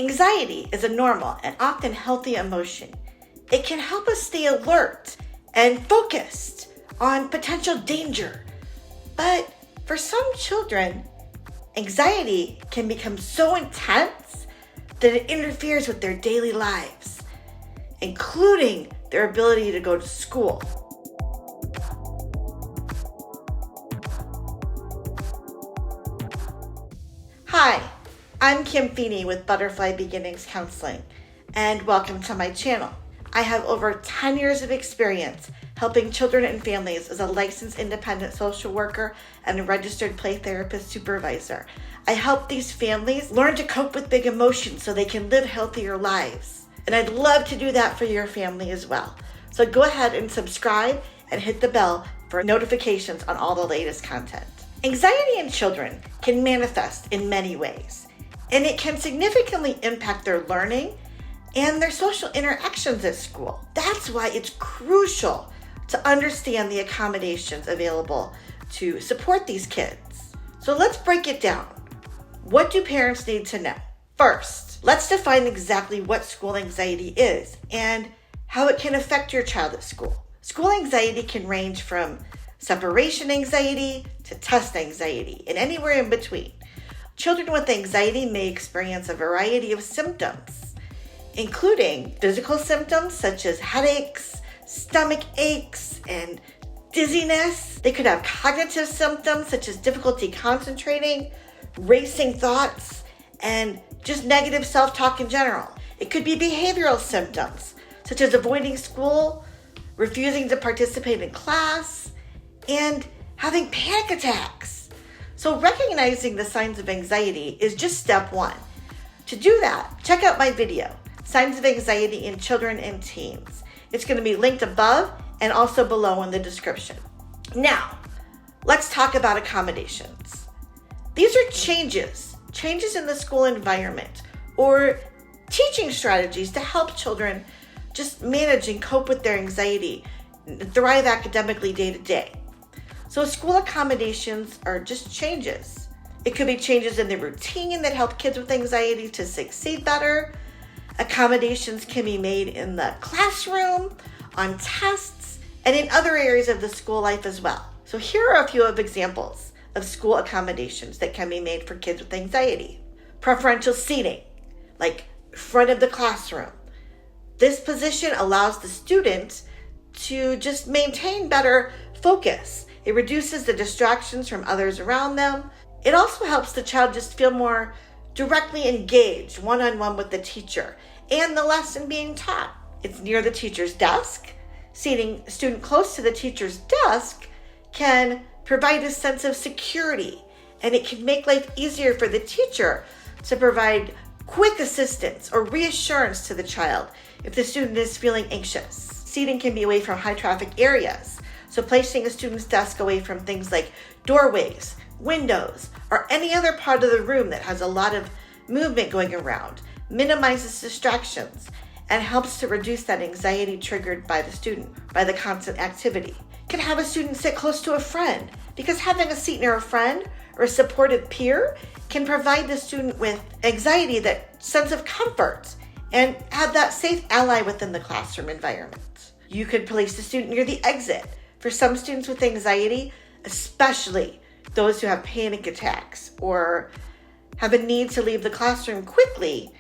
Anxiety is a normal and often healthy emotion. It can help us stay alert and focused on potential danger. But for some children, anxiety can become so intense that it interferes with their daily lives, including their ability to go to school. Hi, I'm Kim Feeney with Butterfly Beginnings Counseling, and welcome to my channel. I have over 10 years of experience helping children and families as a licensed independent social worker and a registered play therapist supervisor. I help these families learn to cope with big emotions so they can live healthier lives. And I'd love to do that for your family as well. So go ahead and subscribe and hit the bell for notifications on all the latest content. Anxiety in children can manifest in many ways, and it can significantly impact their learning and their social interactions at school. That's why it's crucial to understand the accommodations available to support these kids. So let's break it down. What do parents need to know? First, let's define exactly what school anxiety is and how it can affect your child at school. School anxiety can range from separation anxiety to test anxiety and anywhere in between. Children with anxiety may experience a variety of symptoms, including physical symptoms such as headaches, stomach aches, and dizziness. They could have cognitive symptoms such as difficulty concentrating, racing thoughts, and just negative self-talk in general. It could be behavioral symptoms such as avoiding school, refusing to participate in class, and having panic attacks. So recognizing the signs of anxiety is just step one. To do that, check out my video, Signs of Anxiety in Children and Teens. It's going to be linked above and also below in the description. Now, let's talk about accommodations. These are changes in the school environment or teaching strategies to help children just manage and cope with their anxiety and thrive academically day to day. So school accommodations are just changes. It could be changes in the routine that help kids with anxiety to succeed better. Accommodations can be made in the classroom, on tests, and in other areas of the school life as well. So here are a few of examples of school accommodations that can be made for kids with anxiety. Preferential seating, like front of the classroom. This position allows the student to just maintain better focus. It reduces the distractions from others around them. It also helps the child just feel more directly engaged one-on-one with the teacher and the lesson being taught. It's near the teacher's desk. Seating a student close to the teacher's desk can provide a sense of security, and it can make life easier for the teacher to provide quick assistance or reassurance to the child if the student is feeling anxious. Seating can be away from high traffic areas. So placing a student's desk away from things like doorways, windows, or any other part of the room that has a lot of movement going around minimizes distractions and helps to reduce that anxiety triggered by the student, by the constant activity. Can have a student sit close to a friend because having a seat near a friend or a supportive peer can provide the student with anxiety that sense of comfort and have that safe ally within the classroom environment. You could place the student near the exit. For some students with anxiety, especially those who have panic attacks or have a need to leave the classroom quickly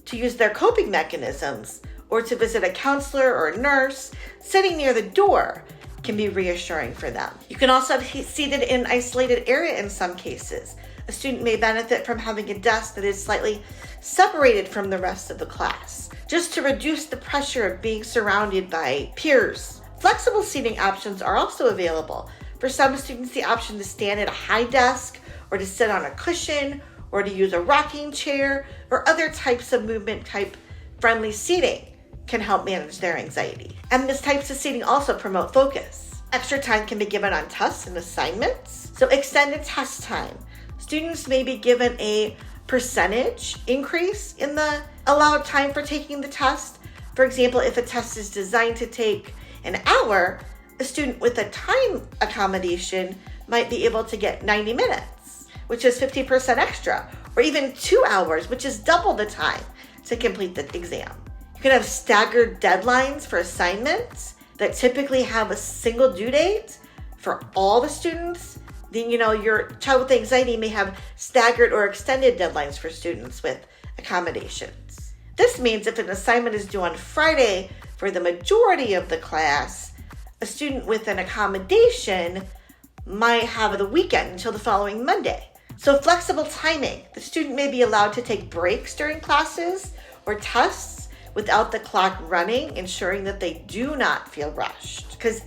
to use their coping mechanisms or to visit a counselor or a nurse, sitting near the door can be reassuring for them. You can also be seated in an isolated area in some cases. A student may benefit from having a desk that is slightly separated from the rest of the class, just to reduce the pressure of being surrounded by peers. Flexible seating options are also available. For some students, the option to stand at a high desk or to sit on a cushion or to use a rocking chair or other types of movement type friendly seating can help manage their anxiety. And these types of seating also promote focus. Extra time can be given on tests and assignments. So extended test time. Students may be given a percentage increase in the allowed time for taking the test. For example, if a test is designed to take an hour, a student with a time accommodation might be able to get 90 minutes, which is 50% extra, or even 2 hours, which is double the time. to complete the exam. You can have staggered deadlines for assignments that typically have a single due date for all the students. Then, your child with anxiety may have staggered or extended deadlines for students with accommodations. This means if an assignment is due on Friday for the majority of the class, a student with an accommodation might have the weekend until the following Monday. So flexible timing. The student may be allowed to take breaks during classes or tests without the clock running, ensuring that they do not feel rushed. Because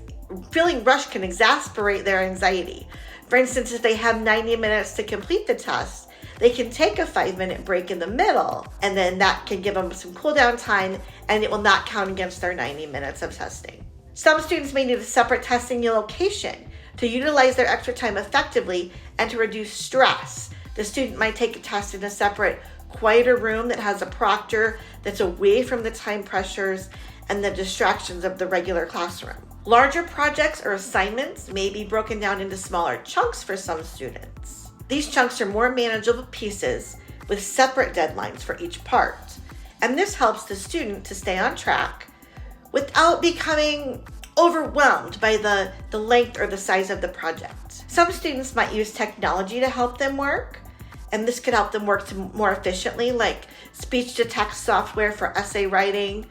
feeling rushed can exacerbate their anxiety. For instance, if they have 90 minutes to complete the test, they can take a 5-minute break in the middle, and then that can give them some cool down time, and it will not count against their 90 minutes of testing. Some students may need a separate testing location to utilize their extra time effectively and to reduce stress. The student might take a test in a separate, quieter room that has a proctor that's away from the time pressures and the distractions of the regular classroom. Larger projects or assignments may be broken down into smaller chunks for some students. These chunks are more manageable pieces with separate deadlines for each part, and this helps the student to stay on track without becoming overwhelmed by the length or the size of the project. Some students might use technology to help them work, and this could help them work more efficiently, like speech-to-text software for essay writing,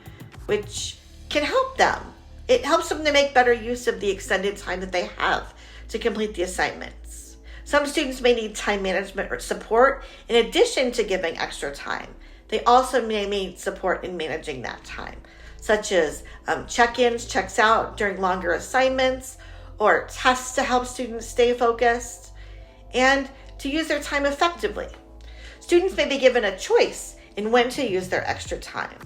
which can help them. It helps them to make better use of the extended time that they have to complete the assignments. Some students may need time management or support in addition to giving extra time. They also may need support in managing that time, such as check-ins, checks out during longer assignments, or tests to help students stay focused, and to use their time effectively. Students may be given a choice in when to use their extra time,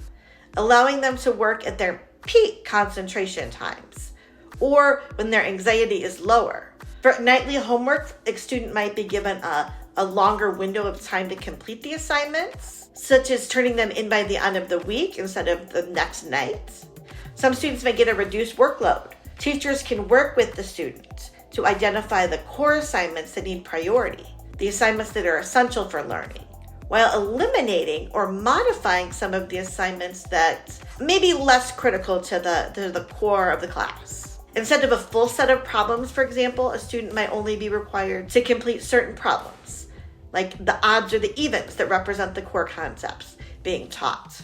allowing them to work at their peak concentration times, or when their anxiety is lower. For nightly homework, a student might be given a longer window of time to complete the assignments, such as turning them in by the end of the week instead of the next night. Some students may get a reduced workload. Teachers can work with the student to identify the core assignments that need priority, the assignments that are essential for learning, while eliminating or modifying some of the assignments that may be less critical to the core of the class. Instead of a full set of problems, for example, a student might only be required to complete certain problems, like the odds or the evens that represent the core concepts being taught.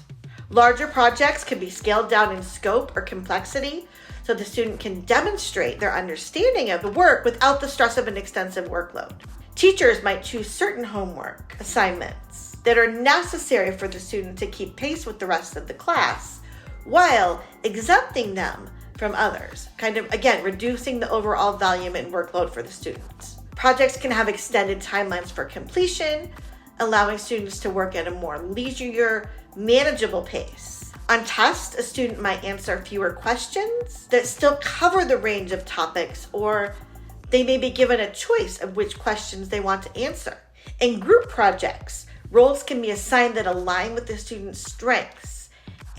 Larger projects can be scaled down in scope or complexity so the student can demonstrate their understanding of the work without the stress of an extensive workload. Teachers might choose certain homework assignments that are necessary for the student to keep pace with the rest of the class while exempting them from others, kind of, again, reducing the overall volume and workload for the students. Projects can have extended timelines for completion, allowing students to work at a more leisurely, manageable pace. On tests, a student might answer fewer questions that still cover the range of topics, or they may be given a choice of which questions they want to answer. In group projects, roles can be assigned that align with the student's strengths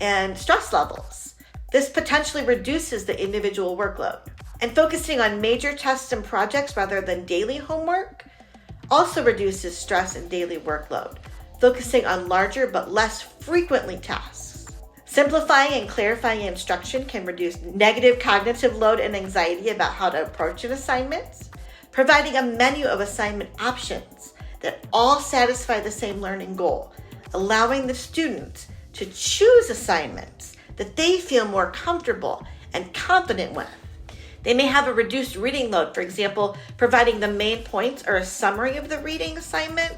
and stress levels. This potentially reduces the individual workload. And focusing on major tests and projects rather than daily homework also reduces stress and daily workload, focusing on larger but less frequently tasks. Simplifying and clarifying instruction can reduce negative cognitive load and anxiety about how to approach an assignment. Providing a menu of assignment options that all satisfy the same learning goal, allowing the student to choose assignments that they feel more comfortable and confident with. They may have a reduced reading load, for example, providing the main points or a summary of the reading assignment,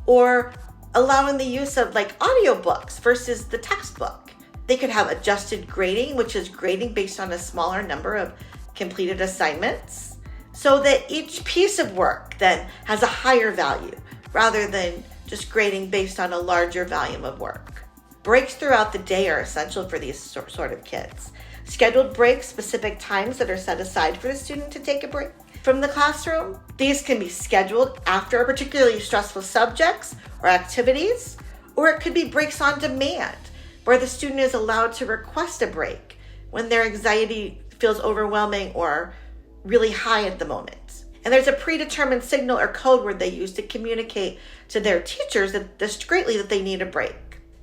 or allowing the use of audiobooks versus the textbook. They could have adjusted grading, which is grading based on a smaller number of completed assignments, so that each piece of work then has a higher value rather than just grading based on a larger volume of work. Breaks throughout the day are essential for these sort of kids. Scheduled breaks, specific times that are set aside for the student to take a break from the classroom. These can be scheduled after particularly stressful subjects or activities, or it could be breaks on demand, where the student is allowed to request a break when their anxiety feels overwhelming or really high at the moment. And there's a predetermined signal or code word they use to communicate to their teachers that discreetly that they need a break.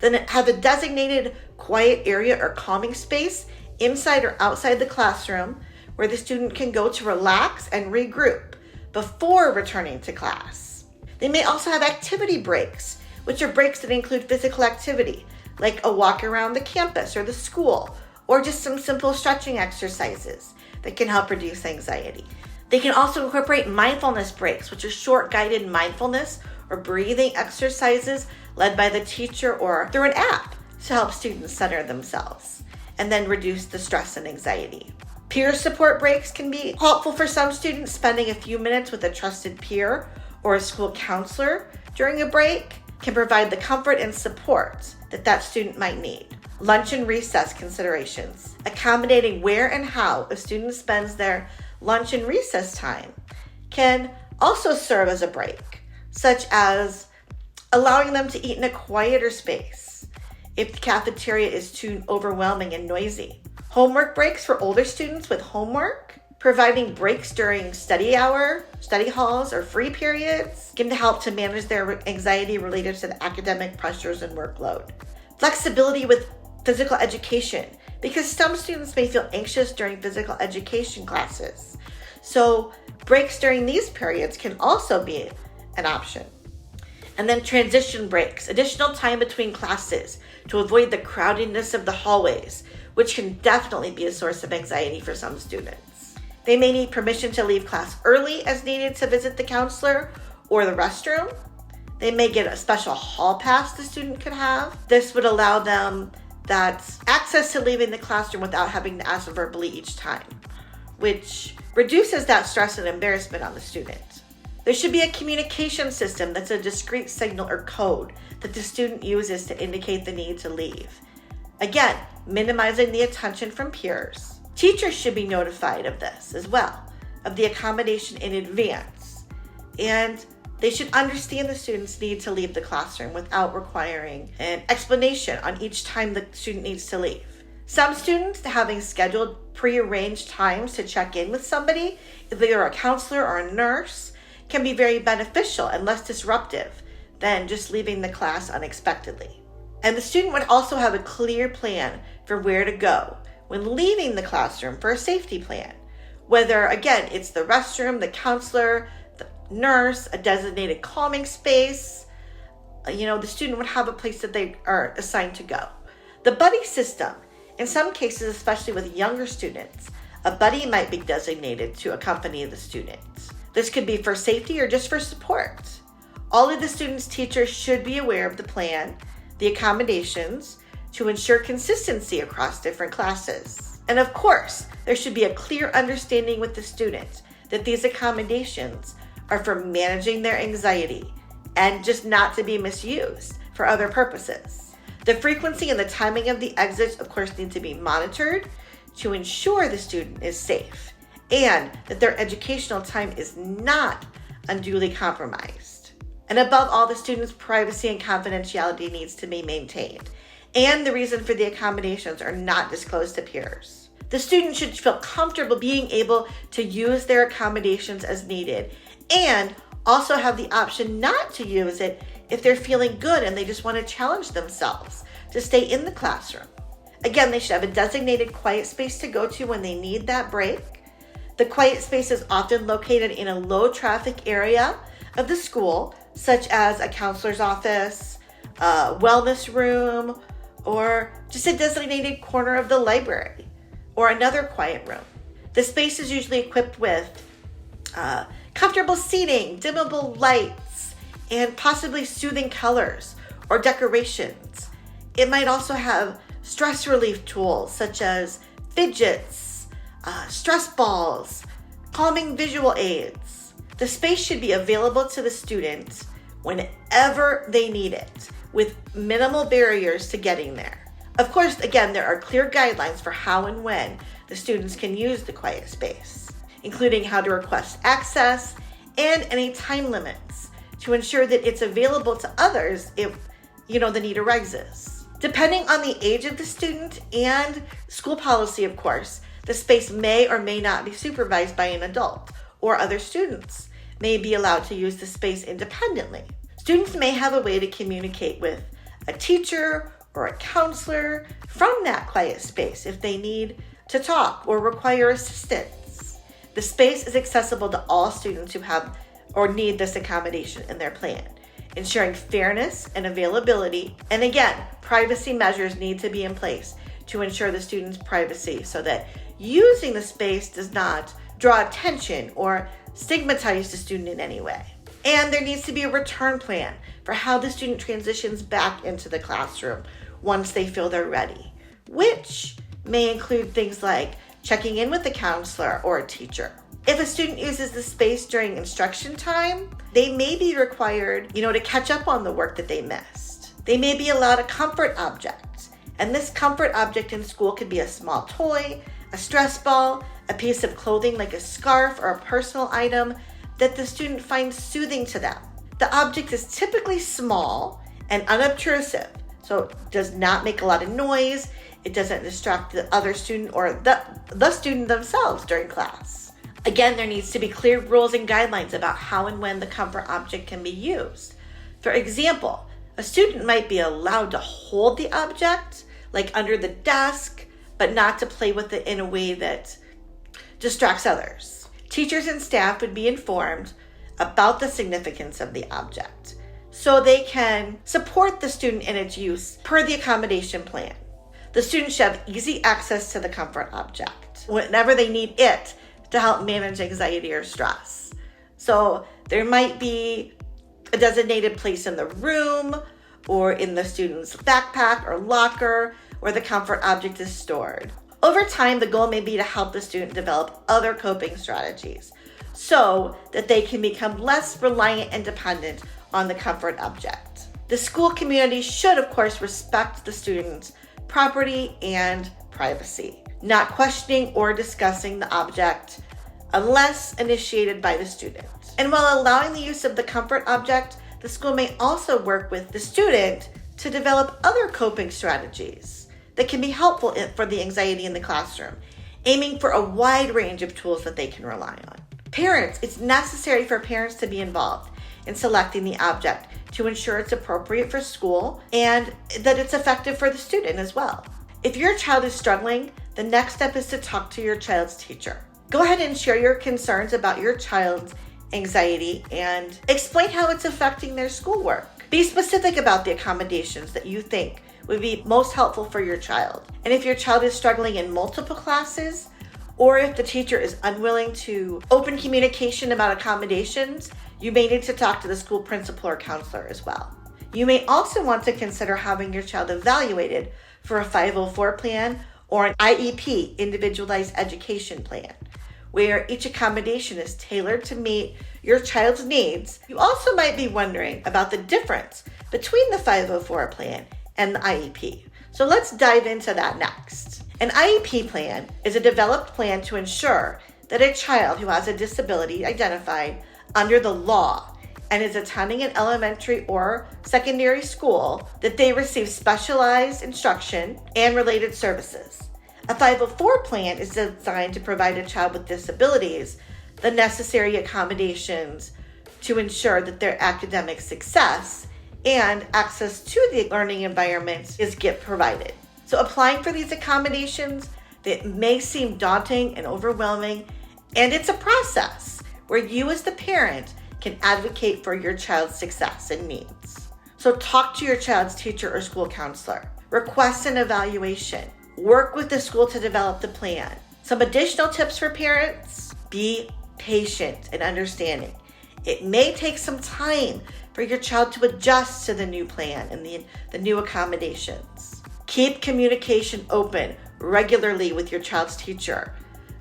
Then have a designated quiet area or calming space inside or outside the classroom where the student can go to relax and regroup before returning to class. They may also have activity breaks, which are breaks that include physical activity, like a walk around the campus or the school, or just some simple stretching exercises that can help reduce anxiety. They can also incorporate mindfulness breaks, which are short guided mindfulness or breathing exercises led by the teacher or through an app to help students center themselves and then reduce the stress and anxiety. Peer support breaks can be helpful for some students. Spending a few minutes with a trusted peer or a school counselor during a break can provide the comfort and support that student might need. Lunch and recess considerations. Accommodating where and how a student spends their lunch and recess time can also serve as a break, such as allowing them to eat in a quieter space if the cafeteria is too overwhelming and noisy. Homework breaks for older students with homework. Providing breaks during study hour, study halls, or free periods can help to manage their anxiety related to the academic pressures and workload. Flexibility with physical education, because some students may feel anxious during physical education classes. So breaks during these periods can also be an option. And then transition breaks, additional time between classes to avoid the crowdedness of the hallways, which can definitely be a source of anxiety for some students. They may need permission to leave class early as needed to visit the counselor or the restroom. They may get a special hall pass the student could have. This would allow them that access to leaving the classroom without having to ask verbally each time, which reduces that stress and embarrassment on the student. There should be a communication system that's a discrete signal or code that the student uses to indicate the need to leave. Again, minimizing the attention from peers. Teachers should be notified of this as well, of the accommodation in advance, and they should understand the student's need to leave the classroom without requiring an explanation on each time the student needs to leave. Some students having scheduled prearranged times to check in with somebody, either a counselor or a nurse, can be very beneficial and less disruptive than just leaving the class unexpectedly. And the student would also have a clear plan for where to go when leaving the classroom for a safety plan. Whether, again, it's the restroom, the counselor, the nurse, a designated calming space, the student would have a place that they are assigned to go. The buddy system, in some cases, especially with younger students, a buddy might be designated to accompany the student. This could be for safety or just for support. All of the students' teachers should be aware of the plan, the accommodations, to ensure consistency across different classes. And of course, there should be a clear understanding with the student that these accommodations are for managing their anxiety and just not to be misused for other purposes. The frequency and the timing of the exits, of course, need to be monitored to ensure the student is safe and that their educational time is not unduly compromised. And above all, the student's privacy and confidentiality needs to be maintained, and the reason for the accommodations are not disclosed to peers. The student should feel comfortable being able to use their accommodations as needed, and also have the option not to use it if they're feeling good and they just want to challenge themselves to stay in the classroom. Again, they should have a designated quiet space to go to when they need that break. The quiet space is often located in a low traffic area of the school, such as a counselor's office, a wellness room, or just a designated corner of the library, or another quiet room. The space is usually equipped with comfortable seating, dimmable lights, and possibly soothing colors or decorations. It might also have stress relief tools such as fidgets, stress balls, calming visual aids. The space should be available to the student whenever they need it, with minimal barriers to getting there. Of course, again, there are clear guidelines for how and when the students can use the quiet space, including how to request access and any time limits to ensure that it's available to others if, the need arises. Depending on the age of the student and school policy, of course, the space may or may not be supervised by an adult, or other students may be allowed to use the space independently. Students may have a way to communicate with a teacher or a counselor from that quiet space if they need to talk or require assistance. The space is accessible to all students who have or need this accommodation in their plan, ensuring fairness and availability. And again, privacy measures need to be in place to ensure the student's privacy so that using the space does not draw attention or stigmatize the student in any way. And there needs to be a return plan for how the student transitions back into the classroom once they feel they're ready, which may include things like checking in with the counselor or a teacher. If a student uses the space during instruction time, they may be required, to catch up on the work that they missed. They may be allowed a comfort object, and this comfort object in school could be a small toy, a stress ball, a piece of clothing like a scarf or a personal item that the student finds soothing to them. The object is typically small and unobtrusive, so it does not make a lot of noise. It doesn't distract the other student or the student themselves during class. Again, there needs to be clear rules and guidelines about how and when the comfort object can be used. For example, a student might be allowed to hold the object, like under the desk, but not to play with it in a way that distracts others. Teachers and staff would be informed about the significance of the object so they can support the student in its use per the accommodation plan. The student should have easy access to the comfort object whenever they need it to help manage anxiety or stress. So there might be a designated place in the room or in the student's backpack or locker where the comfort object is stored. Over time, the goal may be to help the student develop other coping strategies so that they can become less reliant and dependent on the comfort object. The school community should, of course, respect the student's property and privacy, not questioning or discussing the object unless initiated by the student. And while allowing the use of the comfort object, the school may also work with the student to develop other coping strategies that can be helpful for the anxiety in the classroom, aiming for a wide range of tools that they can rely on. Parents, it's necessary for parents to be involved in selecting the object to ensure it's appropriate for school and that it's effective for the student as well. If your child is struggling, the next step is to talk to your child's teacher. Go ahead and share your concerns about your child's anxiety and explain how it's affecting their schoolwork. Be specific about the accommodations that you think would be most helpful for your child. And if your child is struggling in multiple classes, or if the teacher is unwilling to open communication about accommodations, you may need to talk to the school principal or counselor as well. You may also want to consider having your child evaluated for a 504 plan or an IEP, individualized education plan, where each accommodation is tailored to meet your child's needs. You also might be wondering about the difference between the 504 plan and the IEP. So let's dive into that next. An IEP plan is a developed plan to ensure that a child who has a disability identified under the law and is attending an elementary or secondary school, that they receive specialized instruction and related services. A 504 plan is designed to provide a child with disabilities the necessary accommodations to ensure that their academic success and access to the learning environment is provided. So applying for these accommodations, that may seem daunting and overwhelming, and it's a process where you as the parent can advocate for your child's success and needs. So talk to your child's teacher or school counselor. Request an evaluation. Work with the school to develop the plan. Some additional tips for parents: be patient and understanding. It may take some time for your child to adjust to the new plan and the new accommodations. Keep communication open regularly with your child's teacher.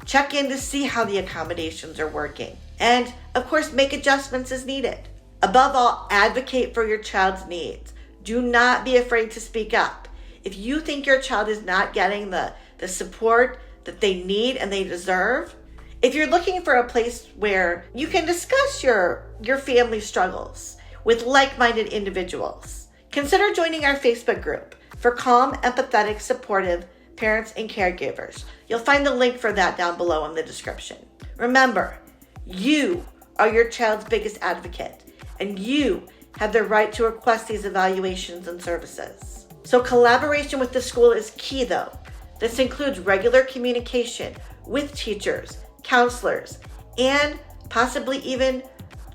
Check in to see how the accommodations are working. And of course, make adjustments as needed. Above all, advocate for your child's needs. Do not be afraid to speak up. If you think your child is not getting the support that they need and they deserve, if you're looking for a place where you can discuss your family struggles with like-minded individuals, consider joining our Facebook group for calm, empathetic, supportive parents and caregivers. You'll find the link for that down below in the description. Remember, you are your child's biggest advocate, and you have the right to request these evaluations and services. So collaboration with the school is key though. This includes regular communication with teachers, counselors, and possibly even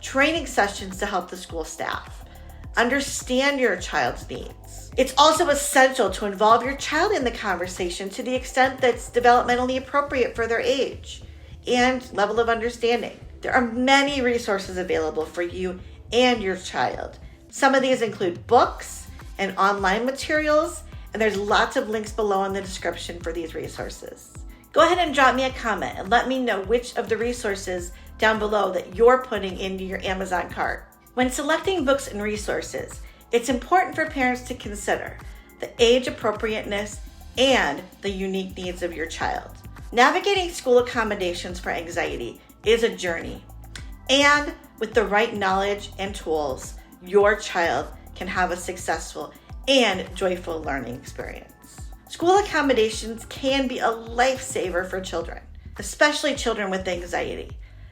training sessions to help the school staff. Understand your child's needs. It's also essential to involve your child in the conversation to the extent that's developmentally appropriate for their age and level of understanding. There are many resources available for you and your child. Some of these include books and online materials, and there's lots of links below in the description for these resources. Go ahead and drop me a comment and let me know which of the resources down below that you're putting into your Amazon cart. When selecting books and resources, it's important for parents to consider the age appropriateness and the unique needs of your child. Navigating school accommodations for anxiety is a journey, and with the right knowledge and tools, your child can have a successful and joyful learning experience. School accommodations can be a lifesaver for children, especially children with anxiety.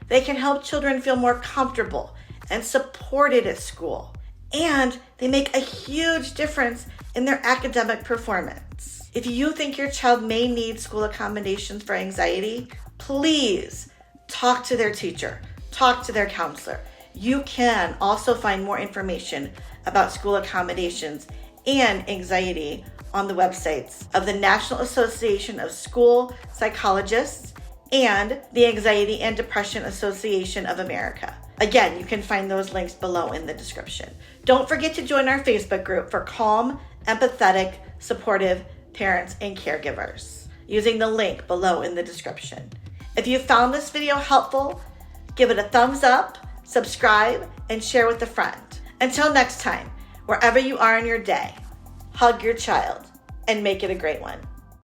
They can help children feel more comfortable and supported at school, and they make a huge difference in their academic performance. If you think your child may need school accommodations for anxiety, please talk to their teacher, talk to their counselor. You can also find more information about school accommodations and anxiety on the websites of the National Association of School Psychologists and the Anxiety and Depression Association of America. Again, you can find those links below in the description. Don't forget to join our Facebook group for calm, empathetic, supportive parents and caregivers using the link below in the description. If you found this video helpful, give it a thumbs up, subscribe, and share with a friend. Until next time, wherever you are in your day, hug your child and make it a great one.